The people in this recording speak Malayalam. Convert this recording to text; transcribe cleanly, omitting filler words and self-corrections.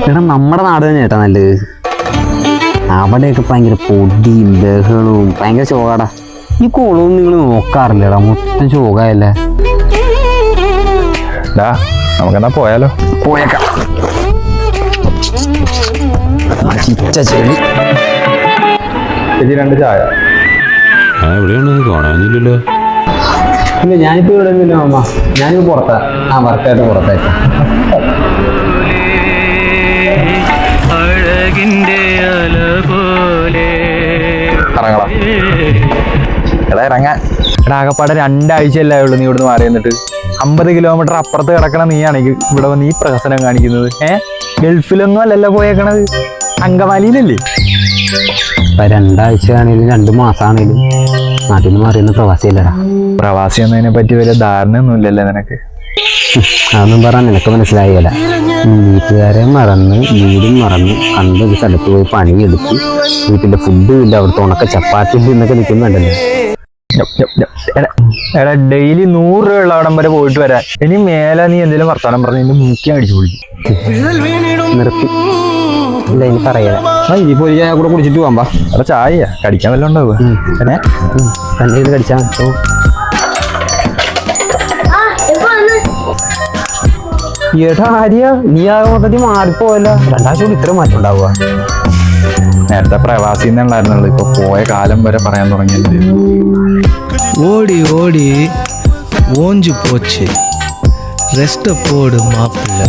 എടാ നമ്മുടെ നാട് തന്നെ ഏട്ടാ നല്ലത്. അവിടെയൊക്കെ ഭയങ്കര പൊടിയും ബഹളവും ഭയങ്കര ശോകാടാ. ഈ കുളവും നിങ്ങൾ നോക്കാറില്ലടാ, മൊത്തം ശോകയല്ലേ. നമുക്കെന്നാ പോയാലോ? പോയേക്കാം. ചെളി രണ്ട് ചായ. എവിടെയാണ് കാണാനില്ലല്ലോ? ഇല്ല, ഞാനിപ്പോ ഇവിടെ ഒന്നുമില്ല മാമ, ഞാനിപ്പോ പുറത്താ. വർക്കായിട്ട് പുറത്തായിട്ട്. എടാ ഇറങ്ങാൻ. എടാ ആകപ്പാടെ 2 ആഴ്ചയല്ലേ ഉള്ളൂ നീ ഇവിടുന്ന് മാറി എന്നിട്ട്. 50 കിലോമീറ്റർ അപ്പുറത്ത് കിടക്കണ നീയാണെങ്കിൽ ഇവിടെ വന്ന് ഈ പ്രഹസനം കാണിക്കുന്നത്. ഗൾഫിലൊന്നും അല്ലല്ലോ പോയേക്കണത്, അങ്കമാലിയിലല്ലേ. 2 ആഴ്ച ആണെങ്കിലും 2 മാസം ആണെങ്കിലും നാട്ടിൽ നിന്ന് മാറിയുന്ന പ്രവാസിയല്ലടാ. പ്രവാസി എന്നതിനെ പറ്റി വലിയ ധാരണ ഒന്നും ഇല്ലല്ലേ നിനക്ക്? അതൊന്നും പറഞ്ഞാൽ നിനക്ക് മനസ്സിലായില്ല. വീട്ടുകാരെ മറന്ന് വീടും മറന്ന് കണ്ടൊരു സ്ഥലത്ത് പോയി പണിയെടുത്ത് വീട്ടിലെ ഫുഡും ഇല്ല, അവിടുത്തെ ഉണക്ക ചപ്പാത്തി എന്നൊക്കെ നിൽക്കുന്നുണ്ടല്ലോ. എടാ ഡെയിലി 100 രൂപ ഉള്ള അവിടം വരെ പോയിട്ട് വരാൻ. ഇനി മേലെ നീ എന്തെങ്കിലും വർത്താനം പറഞ്ഞ് എന്റെ മൂക്കി അടിച്ചു പൊളിക്കും. നിർത്തി ഇല്ല, ഇനി പറയാ. ഇനിയിപ്പോ ഒരു ചായ കൂടെ കുടിച്ചിട്ട് പോകാം. എടാ ചായ കടിക്കാൻ വല്ലതും ഉണ്ടാവുക? കണ്ടത് കടിച്ചാ ഏട്ടാ ആര്യ, നീ ആകെ മൊത്തത്തിൽ മാറിപ്പോയല്ല. 2 ആഴ്ച കൊണ്ട് ഇത്ര മാറ്റം ഉണ്ടാവുക. നേരത്തെ പ്രവാസി എന്നുണ്ടായിരുന്നുള്ളൂ, ഇപ്പൊ പോയ കാലം വരെ പറയാൻ തുടങ്ങിയത്. ஓடி ஓடி ஓஞ்சு போச்சு, ரெஸ்ட போடு மாப்பிள்ள.